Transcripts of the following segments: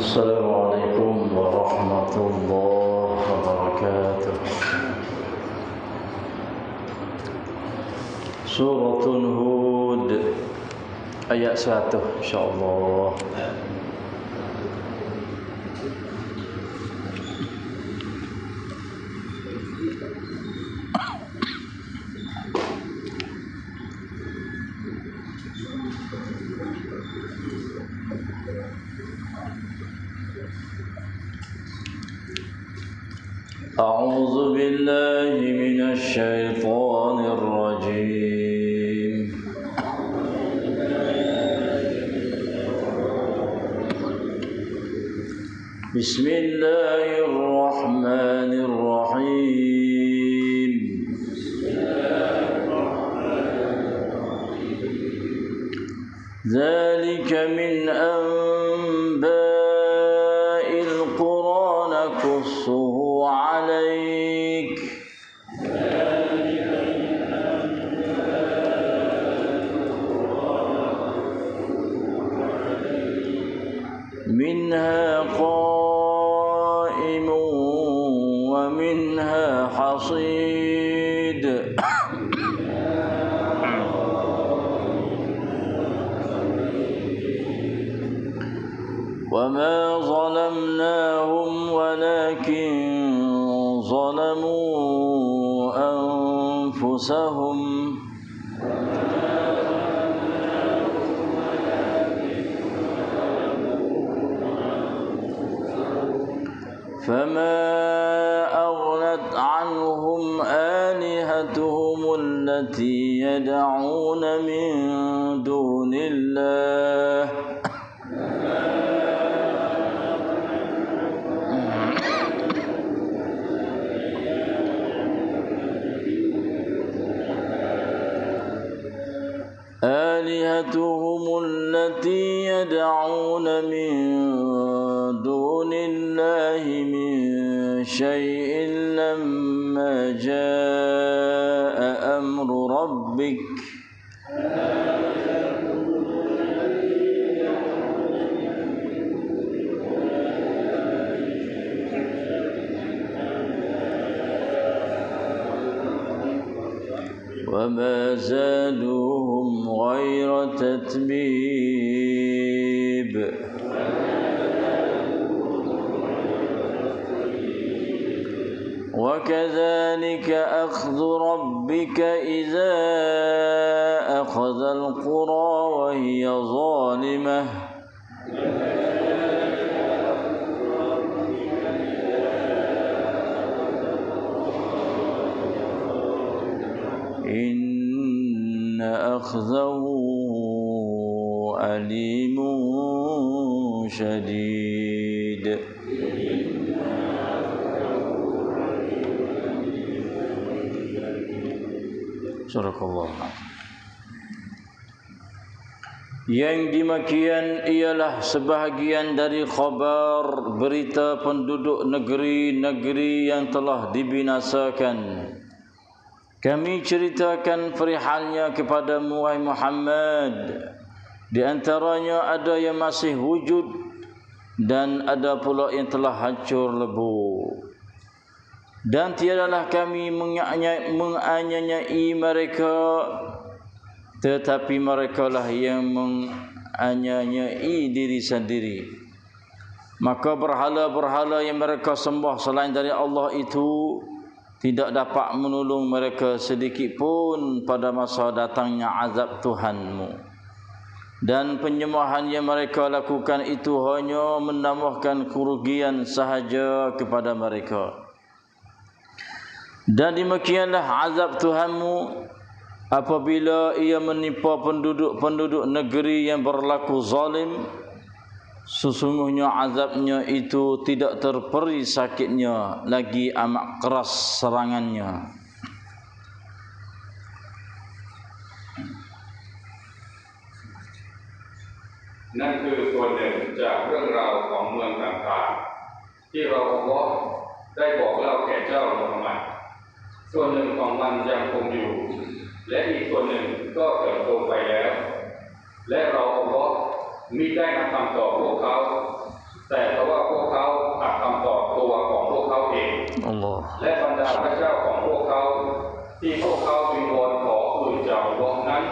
السلام عليكم ورحمة الله وبركاته. سورة هود ayat 1 insyaallah. أعوذ بالله من الشيطان الرجيم. بسم الله الرحمن الرحيم. ذلك من أنباء القرى نقصه عليك منها قائم ومنها حصيد وما ظلمناهم ولكن ظلموا أنفسهم فما أغنت عنهم آلهتهم التي يدعون من دون الله من دون الله من شيء لما جاء أمر ربك وما زادوهم غير تتبيب وكذلك أخذ ربك إذا أخذ القرى وهي ظالمة إن أخذه أليم شديد. Subhanallah. Yang demikian ialah sebahagian dari khabar berita penduduk negeri-negeri yang telah dibinasakan. Kami ceritakan perihalnya kepadamu wahai Muhammad. Di antaranya ada yang masih wujud dan ada pula yang telah hancur lebur. Dan tiadalah kami menganiayai mereka, tetapi merekalah yang menganiayai diri sendiri. Maka berhala-berhala yang mereka sembah selain dari Allah itu tidak dapat menolong mereka sedikit pun pada masa datangnya azab Tuhanmu. Dan penyembahan yang mereka lakukan itu hanya menambahkan kerugian sahaja kepada mereka. Dan demikianlah azab Tuhanmu apabila ia menimpa penduduk negeri yang berlaku zalim. Sesungguhnya azabnya itu tidak terperi sakitnya, lagi amat keras serangannya.นั่นคือส่วนหนึ่งจากเรื่องราวของเมืองต่างๆที่เราอัลเลาะห์ได้บอกเล่าแก่เจ้ามุฮัมมัดส่วนหนึ่งของมันยังคงอยู่และอีกส่วนหนึ่งก็เติบโตไปแล้ว และเราอัลเลาะห์มิได้นำคำต่อพวกเขาแต่เขา ที่พวกเขาวิงวอนขออื่นจากอัลเลาะห์นั้น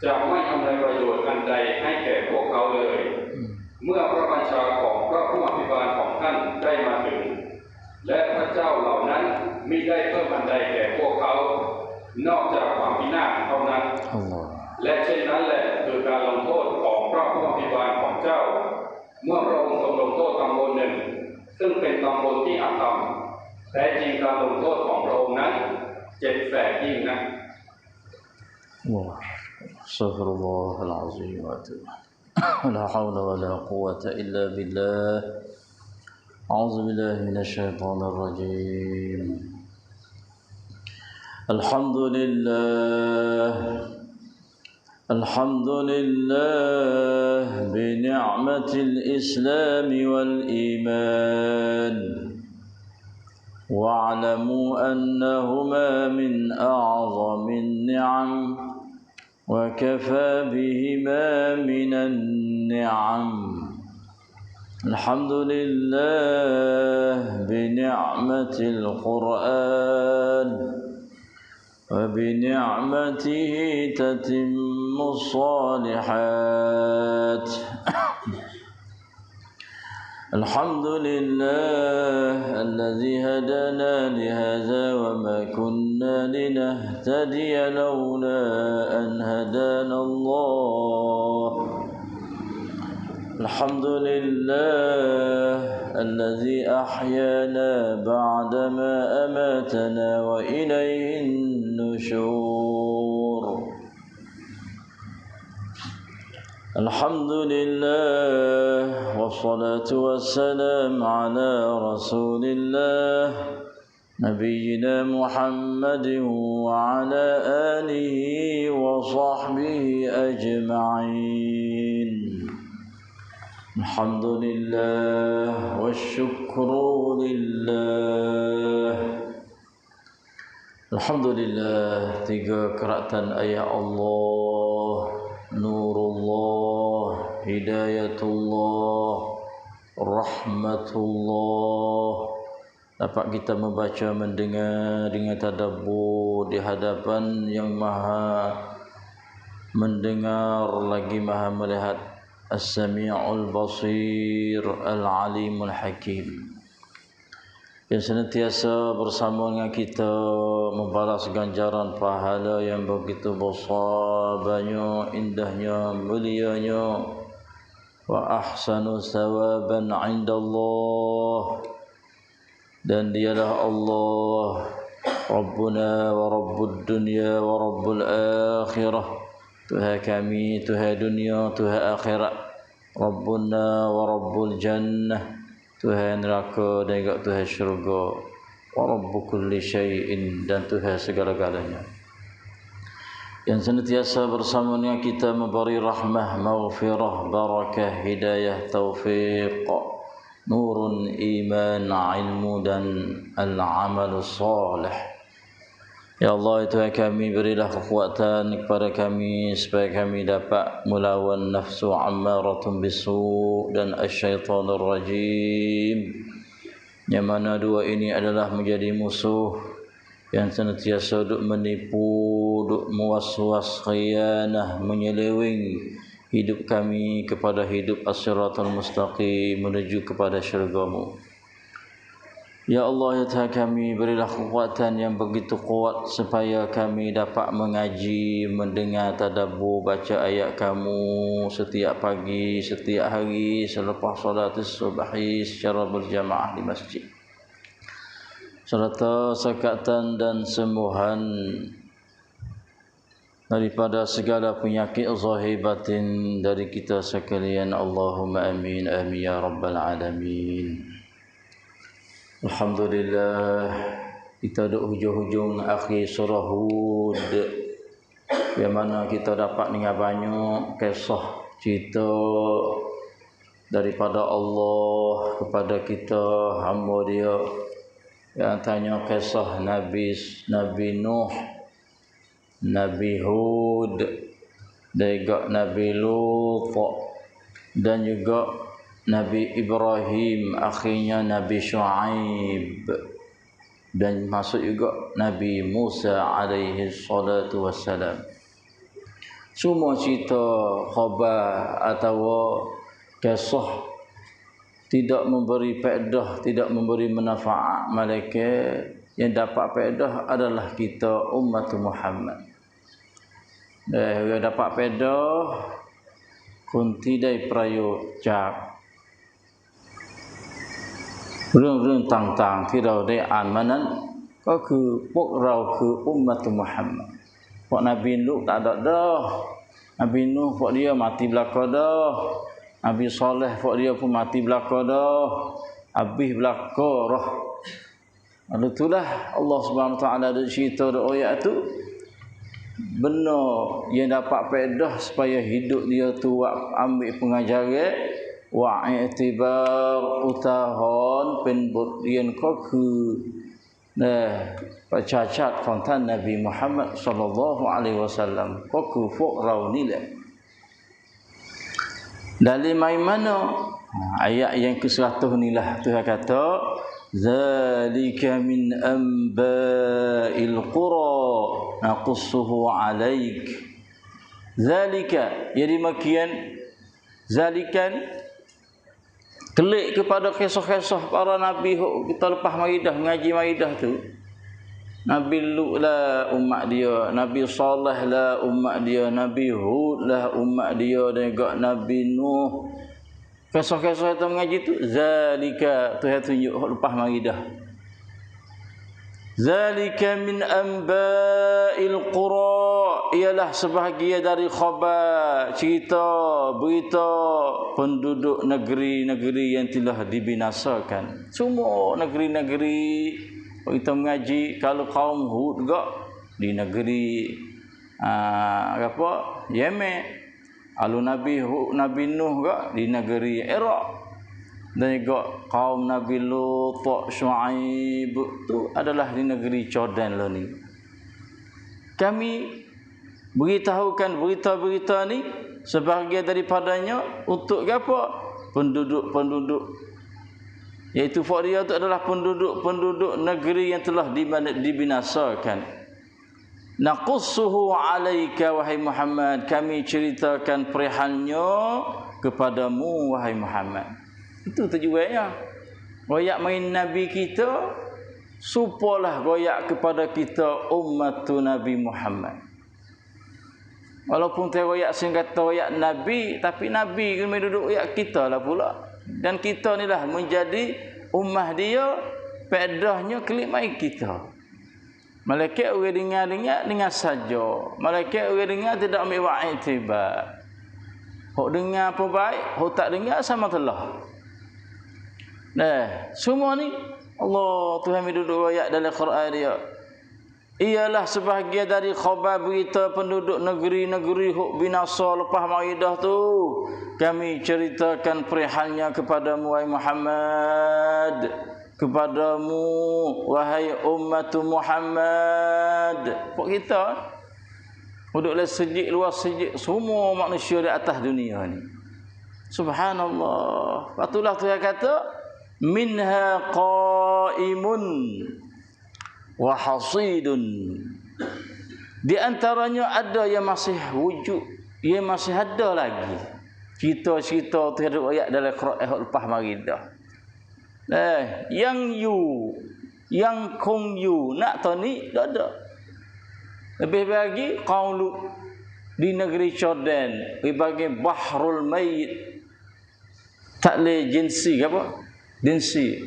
จะไม่อำนวยประโยชน์อันใดให้แก่พวกเขาเลย เมื่อพระบัญชาของพระผู้อภิบาลของท่านได้มาถึงและพระเจ้าเหล่านั้นมิได้เพิ่มอันใดแก่พวกเขานอกจากความพินาศเท่านั้นและเช่นนั้นแหละคือการลงโทษของพระผู้อภิบาลของเจ้าเมื่อพระองค์ทรงลงโทษตำบลหนึ่งซึ่งเป็นตำบลที่อธรรมแท้จริงการลงโทษของพระองค์นั้นเจ็บแสบยิ่งนัก استغفر الله العظيم واتوب لا حول ولا قوة إلا بالله أعوذ بالله من الشيطان الرجيم الحمد لله بنعمة الإسلام والإيمان واعلموا أنهما من أعظم النعم وكفى بهما من النعم الحمد لله بنعمة القرآن وبنعمته تتم الصالحات الحمد لله الذي هدانا لهذا وما كنا لنهتدي لولا أن هدانا الله الحمد لله الذي أحيانا بعدما أماتنا وإليه النشور الحمد لله والصلاة والسلام على رسول الله نبينا محمد وعلى آله وصحبه أجمعين الحمد لله والشكر لله الحمد لله tiga keratan ayat Allah Nurullah, Hidayatullah, Rahmatullah. Dapat kita membaca, mendengar dengan tadabbur di hadapan yang maha mendengar lagi maha melihat, As-Sami'ul Basir, Al-Alimul Hakim, yang senantiasa bersama dengan kita membalas ganjaran pahala yang begitu besar, banyak, indahnya, mulianya, wa ahsanu thawaban 'inda Allah, dan dialah Allah Rabbuna wa Rabbud dunya wa Rabbul akhirah, Tuhan kami, Tuhan dunia, Tuhan akhirat, Rabbuna wa Rabbul jannah, Tuhan neraka dan juga Tuhan syurga, wa rabbu kulli syai'in, dan Tuhan segala-galanya, yang senantiasa bersama dengan kita memberi rahmah, maghfirah, barakah, hidayah, taufiq, nurun, iman, ilmu, dan al-amal salih. Ya Allah, Tuhan kami, berilah kekuatan kepada kami supaya kami dapat melawan nafsu ammaratun bisu' dan asyaitanur rajim, yang mana dua ini adalah menjadi musuh yang senantiasa duk menipu, duk muwas-was, khianah, menyeleweng hidup kami kepada hidup as-siratal mustaqim, menuju kepada syurga-Mu. Ya Allah, ya Tuhan kami, berilah kekuatan yang begitu kuat supaya kami dapat mengaji, mendengar, tadabbur, baca ayat Kamu setiap pagi, setiap hari selepas solat subuh secara berjamaah di masjid, serta sekatan dan sembuhan daripada segala penyakit zahir batin dari kita sekalian. Allahumma amin, amin ya rabbal alamin. Alhamdulillah, kita duduk hujung-hujung akhir surah Hud, yang mana kita dapat dengar banyak kisah cerita daripada Allah kepada kita hamba Dia, yang tanya kisah Nabi Nuh, Nabi Hud, dan juga Nabi Lut, dan juga Nabi Ibrahim, akhirnya Nabi Shu'aib, dan masuk juga Nabi Musa alaihi salatu wassalam. Semua cerita khabar atau kisah tidak memberi faedah, tidak memberi manfaat, malaikat yang dapat faedah adalah kita umat Muhammad. Yang dapat faedah kunti dai prayo jak รื่องต่างๆที่เราได้อ่านมานั้นก็คือพวกเราคืออุมมะตุมุฮัมมัดพวกนบีนุห์tak ada dah Nabi Nuh pok dia mati belaka dah Nabi Saleh pok dia pun mati belaka dah habis belaka dah itulah Allah Subhanahu Wa Taala ada cerita dalam ayat tu benar yang dapat faedah supaya hidup dia tu ambil pengajaran wa i'tibar utahon เป็นบทเรียนก็คือประชาชาติของท่านนบีมุฮัมมัดศ็อลลัลลอฮุอะลัยฮิวะซัลลัมก็คือพวกเรานี่แหละ dari mana ayat yang ke-100 inilah Tuhan kata zalika min amba'il qura naqussuhu 'alaik zalika jadi makian zalikan klik kepada kisah-kisah para nabi kita lepas maidah mengaji maidah tu Nabi Lut lah umat dia, Nabi Saleh lah umat dia, Nabi Hud lah umat dia dan juga Nabi Nuh. Kisah-kisah itu mengaji tu zalika Tuhan tunjuk lepas maidah. Zalika min amba'il qura ialah sebahagian dari khabar cerita berita penduduk negeri-negeri yang telah dibinasakan. Semua negeri-negeri kita mengaji kalau kaum Hud juga di negeri Yemen, kalau Nabi Hud, Nabi Nuh juga di negeri Iraq. Dan juga kaum Nabi Lut, Syuaib itu adalah di negeri Jordan lah ni. Kami beritahukan berita-berita ni sebahagian daripadanya untuk apa? Penduduk-penduduk iaitu dia itu adalah penduduk-penduduk negeri yang telah dibinasakan. Naqussuhu 'alaika wahai Muhammad, kami ceritakan perihalnya kepadamu wahai Muhammad. Itu tujuannya. Goyak main Nabi kita supalah goyak kepada kita umat Nabi Muhammad. Walaupun goyak sing kata goyak Nabi, tapi Nabi kena duduk goyak kita lah pula. Dan kita ni lah menjadi ummah dia, faedahnya kelik mai kita. Malaikat orang dengar saja. Malaikat orang dengar tidak ambil iktibar. Hok dengar apa baik, hok tak dengar sama telah. Semua ni Allah Tuhan duduk ayat dalam Quran dia. Ialah sebahagian dari khabar berita penduduk negeri-negeri huk binasa lepas maidah tu. Kami ceritakan perihalnya kepadamu wahai Muhammad, kepadamu wahai umat Muhammad. Pok kita duduklah sejik luar sejik semua manusia di atas dunia ni. Subhanallah. Patulah Tuhan kata minha qaimun wa hasidun. Di antaranya ada yang masih wujud, yang masih ada lagi. Cerita-cerita tu ada ayat dalam Quran lepas maridah. Yang kong yu nak tahu ni tak ada. Lebih lagi kaum Lut di negeri Jordan, lebih bagi Bahrul Mayit. Tak le jinsi apa? Jinsi.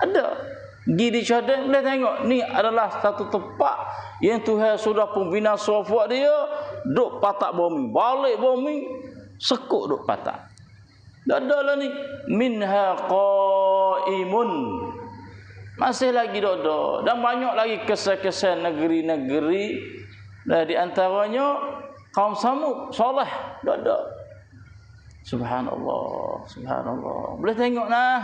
Ada. Pergi di Jordan boleh tengok ni adalah satu tempat yang Tuhan sudah pembina buat dia duk patak bumi, balik bumi sekuk duk patak. Dah ada lah ni minha qaimun. Masih lagi ada dan banyak lagi kesan-kesan negeri-negeri. Dan di antaranya kaum Samud, Saleh dah ada. Subhanallah, subhanallah. Boleh tengok nah.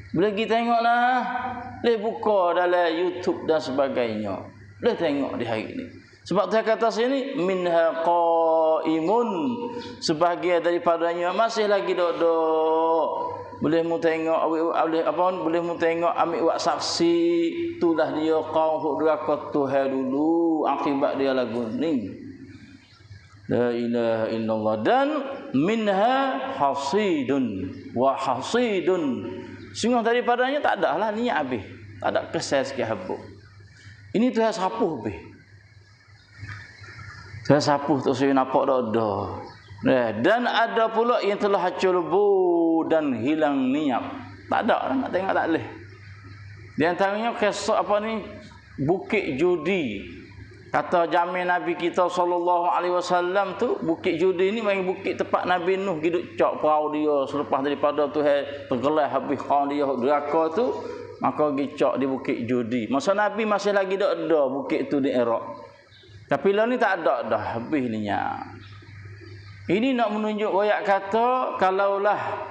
Boleh pergi tengok lah. Boleh buka dalam YouTube dan sebagainya. Boleh tengok di hari ini. Sebab dia kata sini minha qaimun, sebahagian daripadanya masih lagi duduk boleh mu tengok boleh apa boleh mu tengok ambil wak saksi itulah dia kaum hok neraka Tuhan dulu akibat dia lagu ni. La ilaha illallah. Dan minha hasidun wa hasidun. Sungguh daripadanya tak ada lah niat habis. Tak ada kesal sikit habuk. Ini Tuhan sapuh habis. Tuhan sapuh tak saya nampak dah. Dan ada pula yang telah hancur lebu dan hilang niat. Tak ada nak tengok tak boleh. Di antaranya kisah apa ni bukit judi. Kata jamin Nabi kita SAW tu bukit judi ni main bukit tempat Nabi Nuh hidup cak perahu dia selepas daripada Tuhan tergelar habis kaum dia neraka tu, maka gicak di bukit judi. Masa Nabi masih lagi ada bukit tu di Iraq. Tapi lah ni tak ada dah habis niat. Ini nak menunjuk ayat kata kalaulah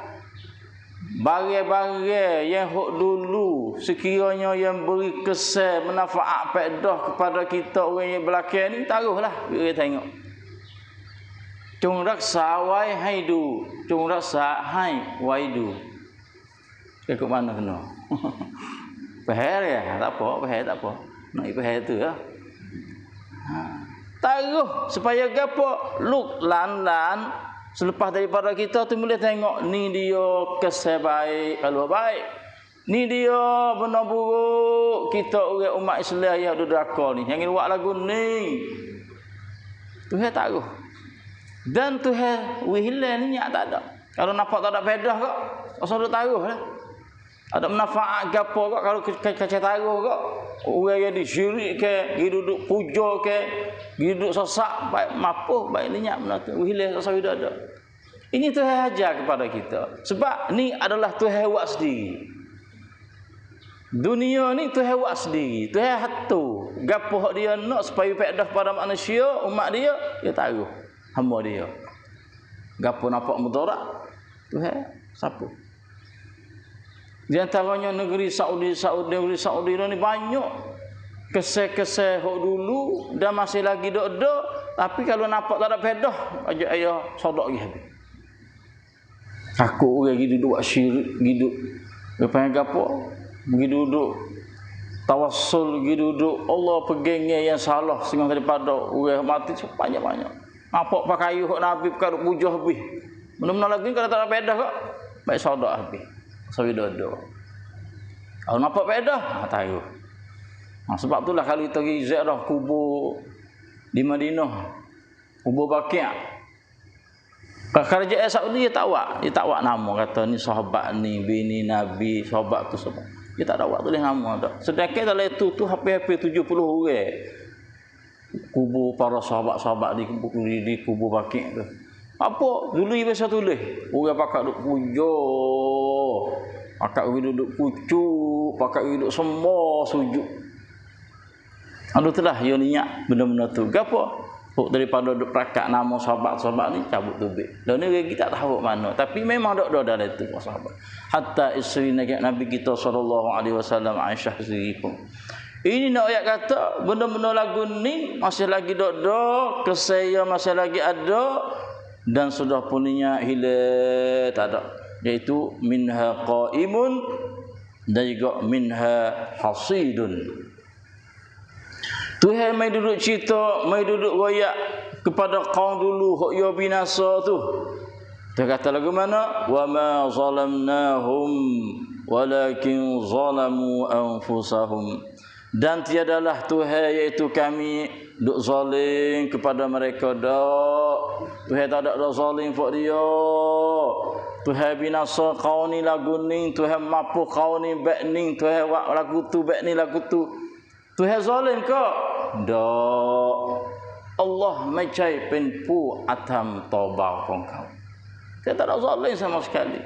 barang-barang yang hok dulu sekiranya yang beri kesan manfaat faedah kepada kita orang yang belakang ni taruhlah kita tengok. Cung raksa wai haidu, cung raksa hai waidu. Ikut mana kena? Faham ya? Tak apa, faham tak apa. Nak faham tu ya. Taruh supaya gapo luk lan selepas daripada kita tu boleh tengok ni dia kesan baik kalau baik, ni dia benda buruk kita orang umat Islam yang ada neraka ni jangan buat lagu ni. Tuhan taruh dan Tuhan wihilan ni tak ada. Kalau nampak tak ada faedah kok asal dia taruh lah. Ada manfaat gapo kok kalau kaca taruh kok orang yang disyirik ke duduk puja ke duduk sesak baik mapuh baik niat benda tu hilang rasa tidak ada. Ini Tuhan ajar kepada kita sebab ni adalah Tuhan buat sendiri. Dunia ni Tuhan buat sendiri. Tuhan hatu gapo dia nak supaya faedah pada manusia umat dia taruh hamba dia. Gapo nampak mudarat Tuhan sapu. Di antaranya negeri Saudi ni banyak keseh-keseh hok dulu dan masih lagi dok-dok, tapi kalau nampak tak ada faedah ajak ayah sodok lagi habis. Aku orang gitu duduk syirik gitu. Lepas gapo? Pergi duduk tawassul gitu duduk Allah pegangnya yang salah sehingga daripada orang mati banyak-banyak. Nampak pakai hok Nabi perkara puja habis. Benar-benar lagi kalau tak ada faedah kok baik sodok habis. Sawidodo. Kalau nampak faedah, tahu. Sebab itulah kalau kita pergi ziarah kubur di Madinah, kubur Baqi'. Kerajaan Saudi dia tak buat nama kata ni sahabat ni bini Nabi, sahabat tu sahabat. Dia tak ada buat tulis nama dak. Sedangkan dalam itu tu hampir-hampir 70 orang. Kubur para sahabat-sahabat di kubur Baqi' tu. Apa? Dulu biasa tulis. Orang pakai duk puja. Pakai orang duduk pucuk. Pakai orang duduk semua sujud. Aduh telah yang niat benda-benda tu. Kenapa? Daripada duk perakat nama sahabat-sahabat ni cabut tubik. Dan ni kita tak tahu mana. Tapi memang ada dalam itu sahabat. Hatta isteri Nabi kita SAW Aisyah sendiri pun. Ini nak ayat kata benda-benda lagu ni masih lagi dok-dok. Kesaya masih lagi ada. Dan sudah punya hilang tak ada, iaitu minha qaimun dan juga minha hasidun. Tuhan mai duduk cerita, mai duduk royak kepada kaum dulu hok yo binasa tu. Dia kata lagu mana? Wa ma zalamnahum walakin zalamu anfusahum. Dan tiadalah Tuhan iaitu kami duk zalim kepada mereka dak. Tuhan tak ada zalim buat dia. Tuhan binasa kau ni lagu ni, Tuhan mampu kau ni bak ni, Tuhan buat lagu tu bak ni lagu tu. Tuhan zalim ke? Dak. Allah macai penpu atam taubat kau. Dia tak ada zalim sama sekali.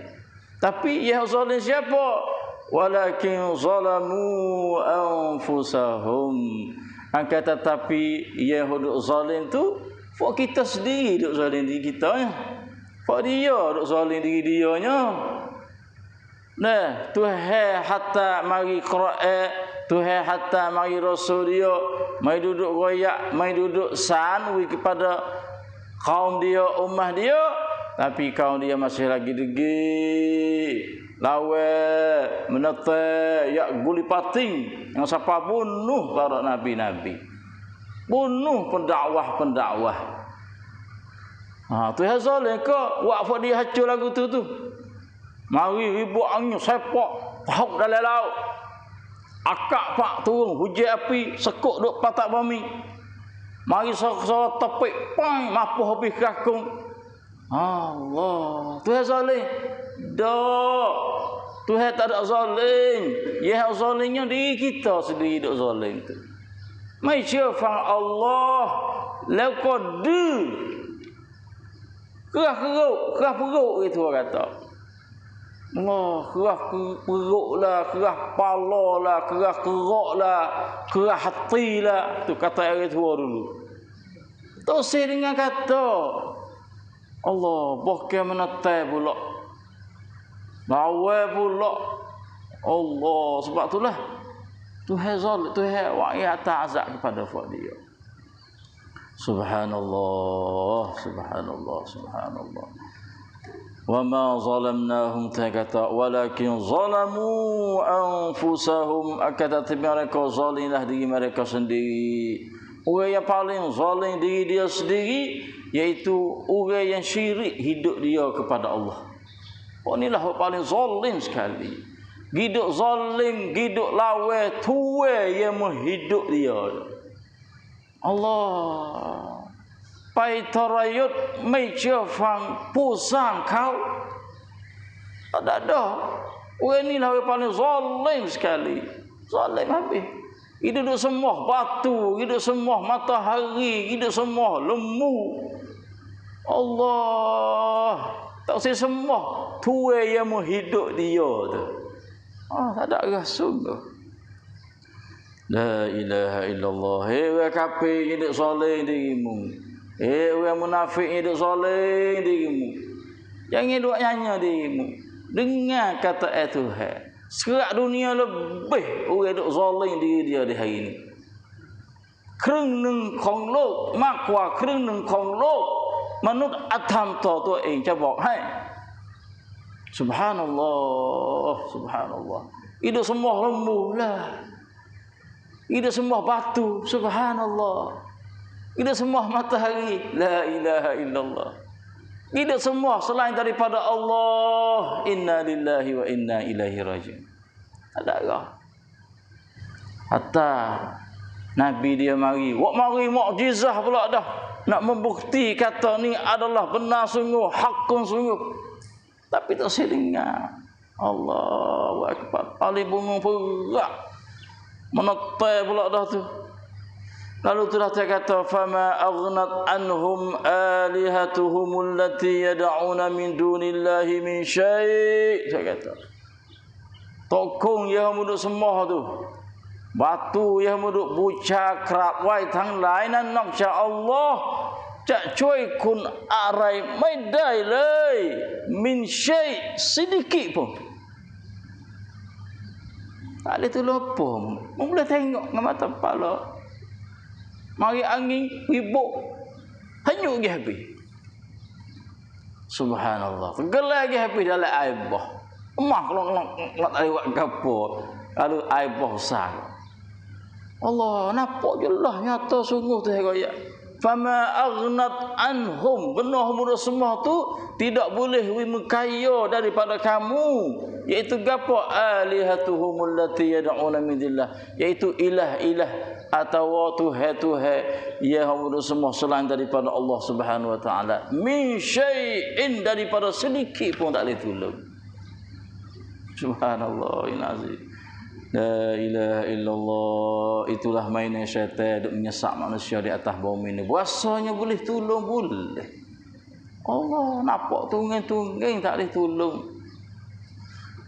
Tapi yang zalim siapa? Walakin zalamu anfusahum. Angkat tetapi yang duk zalim tu fak kita sendiri duk zalim diri kita nya. Fak dia duk zalim diri dia nya. Nah, Tuhan hatta mari Quran, Tuhan hatta mari Rasul dia, mai duduk royak, mai duduk sanwi kepada kaum dia, ummah dia, Tapi kau dia masih lagi degi, lawe, menete, ya guli pating. Yang siapa bunuh para nabi-nabi. Bunuh pendakwah-pendakwah. Tu yang zalim ke? Wak dia hancur lagu tu. Mari ibu angin sepak, pahuk dalam laut. Akak pak turun, hujan api, sekuk duk patak bumi. Mari sok-sok tepik, pang, mapuh habis kakung. Allah, Tuhan zalim. Dak. Tuhan tak ada zalim. Ya zalimnya diri kita sendiri duk zalim tu. Mai syafang Allah laqad kerah perut itu orang kata. Allah, kerah perut lah, kerah kepala lah, kerah kerak lah, kerah hati lah. Tu kata orang tua dulu. Tosih dengan kata Allah, bukan menetai pula. Bawai pula. Allah, sebab itulah Tuhan zalim, Tuhan wahai atas azab kepada dia. Subhanallah, subhanallah, subhanallah. Wa ma zalamnahum takata walakin zalamu anfusahum, akan tetapi mereka zalimlah diri mereka sendiri. Orang yang paling zalim diri dia sendiri iaitu orang yang syirik hidup dia kepada Allah. Inilah yang paling zalim sekali. Hidup zalim, hidup lawa tua yang menghidup dia. Allah pai tarayut mai fang pusang kau. Tak ada. Orang ni lah yang paling zalim sekali. Zalim habis. Hidup semua batu, hidup semua matahari, hidup semua lembu. Allah tak usah semua tua yang menghidup dia tu. Tak ada rasul tu. La ilaha illallah. Orang kafir hidup soleh dirimu. Orang munafik hidup soleh dirimu. Jangan duk nyanyi dirimu. Dengar kata Tuhan. Serak dunia lebih orang hidup soleh diri dia di hari ini. ครึ่งหนึ่งของโลกมากกว่าครึ่งหนึ่งของโลกมนุษย์อธรรมต่อตัวเองจะบอกให้ Subhanallah, Subhanallah. Hidup semua lembu lah. Hidup semua batu. Subhanallah. Hidup semua matahari. La ilaha illallah. Hidup semua selain daripada Allah. Inna lillahi wa inna ilaihi raji'un. Ada tak? Hatta Nabi dia mari. Wak mari mukjizah pula dah. Nak membukti kata ni adalah benar sungguh. Hakun sungguh. Tapi tak selingan. Allahu Akbar. Paling bungung perak. Menetai pula dah tu. Lalu telah dia kata, "Fama aghnat anhum alihatuhum allati yad'una min dunillahi min syai'." Dia kata. Tokong yang muduk semua tu. Batu yang muduk buca kerap wai thang lai nan nok cha Allah. จะช่วยคุณอะไรไม่ได้เลยมินชัยซิดิกิpun tak boleh tolong apa pun boleh tengok dengan mata kepala mari angin ribut hanyut pergi habis subhanallah gelap pergi habis dalam air bah emah kalau nak tahu buat apa lalu air bah besar Allah nampak jelas nyata sungguh tu raya Fama aghnat anhum, benar mudah semua tu tidak boleh mengkaya daripada kamu, iaitu gapo alihatuhum allati yad'una min dillah, iaitu ilah-ilah atau tuhan-tuhan yang mudah semua selain daripada Allah Subhanahu wa taala, min syai'in, daripada sedikit pun tak boleh tolong. Subhanallah azim. La ilaha illallah. Itulah mainan syaitan duk menyesak manusia di atas bumi ni. Puasanya boleh tolong boleh. Allah nampak tunggang-tunggang tak boleh tolong.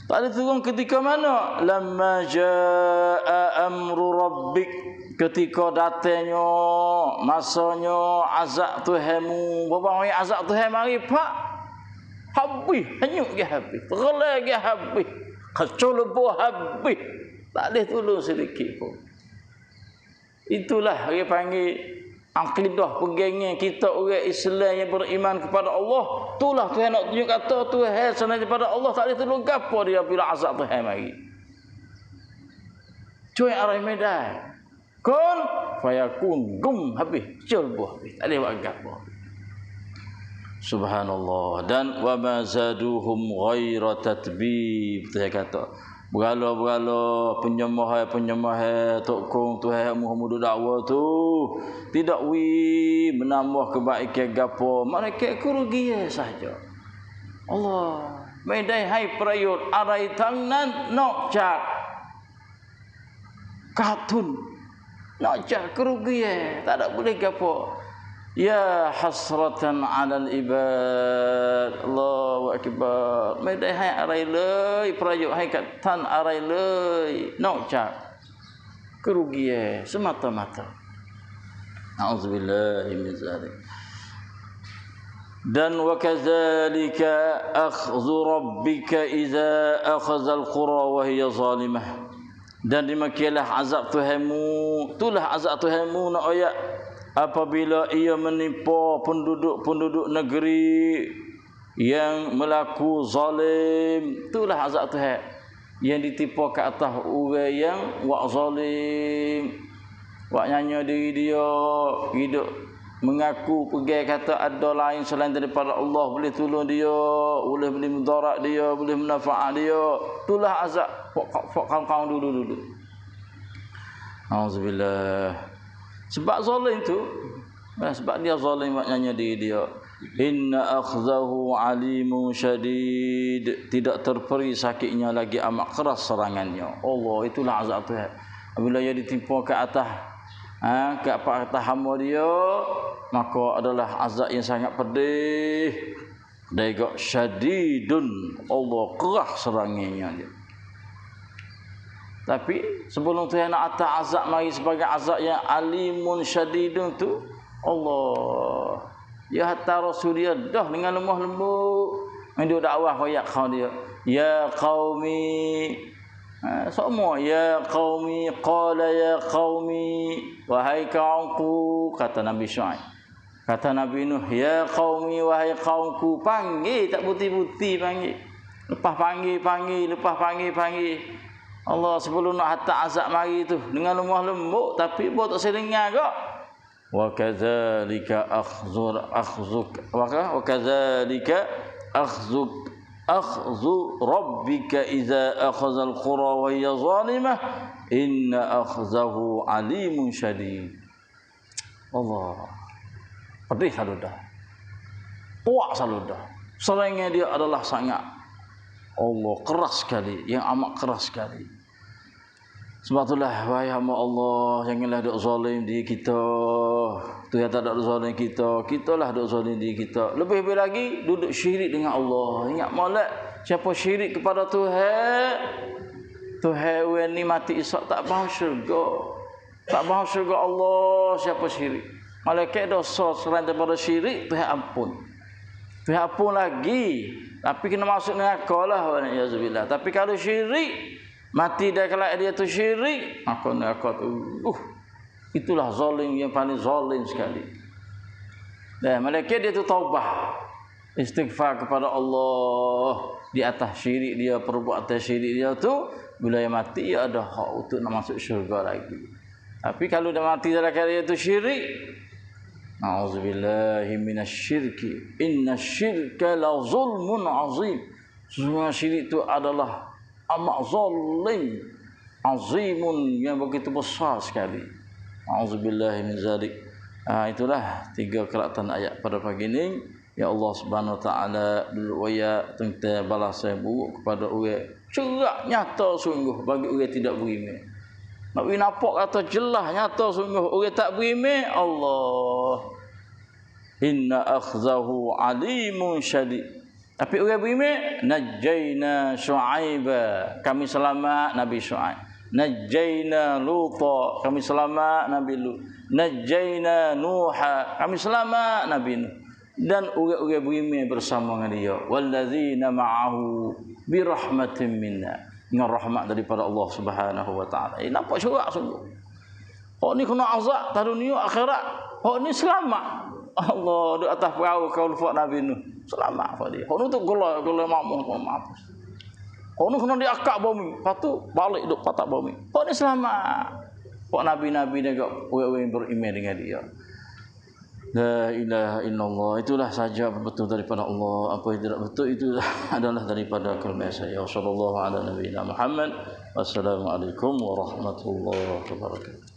Tak boleh tolong ketika mana? Lamma jaa amru rabbik, ketika datangnya masanya azab Tuhanmu. Bapak azab Tuhan mari pak. Habis, hanyut ke habis. Tergelai ke habis. Kacau lebuh habis. Tak boleh tolong sedikit pun. Itulah dia panggil akidah pegangan kita orang Islam yang beriman kepada Allah, itulah Tuhan nak tunjuk kata Tuhan selain daripada Allah tak boleh tolong gapo dia bila azab Tuhan mari. Cuy arah medan. Kun fayakun gum habis culbuh habis. Tak boleh buat gapo. Subhanallah. Dan wa ma zaduhum ghaira tatbib. Saya kata berhala-berhala penyembah tok kong Tuhan Muhammad dakwah tu tidak menambah kebaikan gapo, mereka kerugian saja. Allah medai hai prayut arai tangnan nok cak katun nak cak kerugian tak ada boleh gapo. Ya hasratan 'alal ibad. Allahu akbar. Medai hai arai leuy prayuk hai kat tan arai leuy nok cak kerugian semata-mata. A'udzubillahi min zalik. Dan wa kadzalika akhdhu rabbika idza akhadha al-qura wa hiya zalimah. Dan demikianlah azab Tuhanmu, itulah azab Tuhanmu nak ayat apabila ia menimpa penduduk negeri yang melaku zalim, itulah azab Tuhan yang ditimpa ke atas orang yang buat zalim, buat nyanyi diri dia, hidup mengaku pegang kata ada lain selain daripada Allah boleh tolong dia, boleh mudarat dia, boleh manfaat dia, itulah azab kaum dulu. Auzubillah. Sebab zalim tu, sebab dia zalim buat nyanyi diri dia. Inna akhzahu alimun syadid. Tidak terperi sakitnya lagi, amat keras serangannya. Allah, itulah azab Tuhan. Apabila dia ditimpa ke atas ke atas hamba dia, maka adalah azab yang sangat pedih. Dia syadidun. Allah keras serangannya dia. Tapi sebelum Tuhan nak atas azab mari sebagai azab yang alimun syadidun tu, Allah ya hatta rasul dia dah dengan lemah lembut dia dakwah royak kaum dia, ya qaumi semua, ya qaumi qala ya qaumi, wahai kaumku, kata Nabi Syuaib, kata Nabi Nuh, ya qaumi wahai kaumku, panggil tak putih-putih panggil, lepas panggil Allah sebelum nak hantar azab mari tu dengan lemah lembut, tapi buat tak sedengar kak. Wa kadzalika akhzu rabbika idza akhadha al-qura wa hiya zalimah inna akhzahu alimun syadid. Allah pedih saludah, kuat saludah, serangnya dia adalah sangat Allah keras sekali, yang amat keras sekali. Sebab itulah wahai hamba Allah, janganlah duk zalim diri kita. Tuhan tak ada zalim kita, kitalah duk zalim diri kita. Lebih-lebih lagi duduk syirik dengan Allah. Ingat molek siapa syirik kepada Tuhan, Tuhan ni mati esok tak bau syurga. Tak bau syurga Allah siapa syirik. Malaikat dosa selain daripada syirik Tuhan ampun. Tuhan ampun lagi, tapi kena masuk neraka lah, ya. Tapi kalau syirik, mati dah kelak dia tu syirik, maka neraka tu itulah zalim yang paling zalim sekali. Dan malaikat dia tu taubah, istighfar kepada Allah di atas syirik dia, perbuatan syirik dia tu, bila dia mati dia ada hak untuk nak masuk syurga lagi. Tapi kalau dah mati dalam dia tu syirik, a'udzubillahi minasyirki, innasyirka la zulmun azim. Semua syirik itu adalah amat zalim, azimun, yang begitu besar sekali. A'udzubillahi min zalik. Itulah 3 keratan ayat pada pagi ini. Ya Allah Subhanahu wa taala waya tentang balasan buruk kepada orang cerak nyata sungguh bagi orang tidak beriman. Nak nampak kata jelas nyata sungguh orang tak beriman, Allah inna akhzahu alimun syadid. Tapi orang beriman, najjayna Syuaiba, kami selamat Nabi Syuaib. Najjayna Luta, kami selamat Nabi Lut. Najjayna Nuha, kami selamat Nabi Nuh. Dan orang-orang beriman bersama dengan dia. Wallazina ma'ahu birahmatin minna, dengan rahmat daripada Allah Subhanahu wa taala. Nampak syurga sungguh. Oh ni kena azab tar dunia akhirat. Hok ni selamat. Allah di atas perahu kau lupa Nabi Nuh. Selamat pada dia. Hok ni tu gola makmum mampus. Hok ni kena diakak bumi. Lepas tu balik duk patak bumi. Hok ni selamat. Hok nabi-nabi dia orang beriman dengan dia. La ilaha illallah. Itulah saja betul daripada Allah. Apa yang tidak betul itu adalah daripada kelemahan saya. Sallallahu ala nabiyina Muhammad. Wassalamualaikum warahmatullahi wabarakatuh.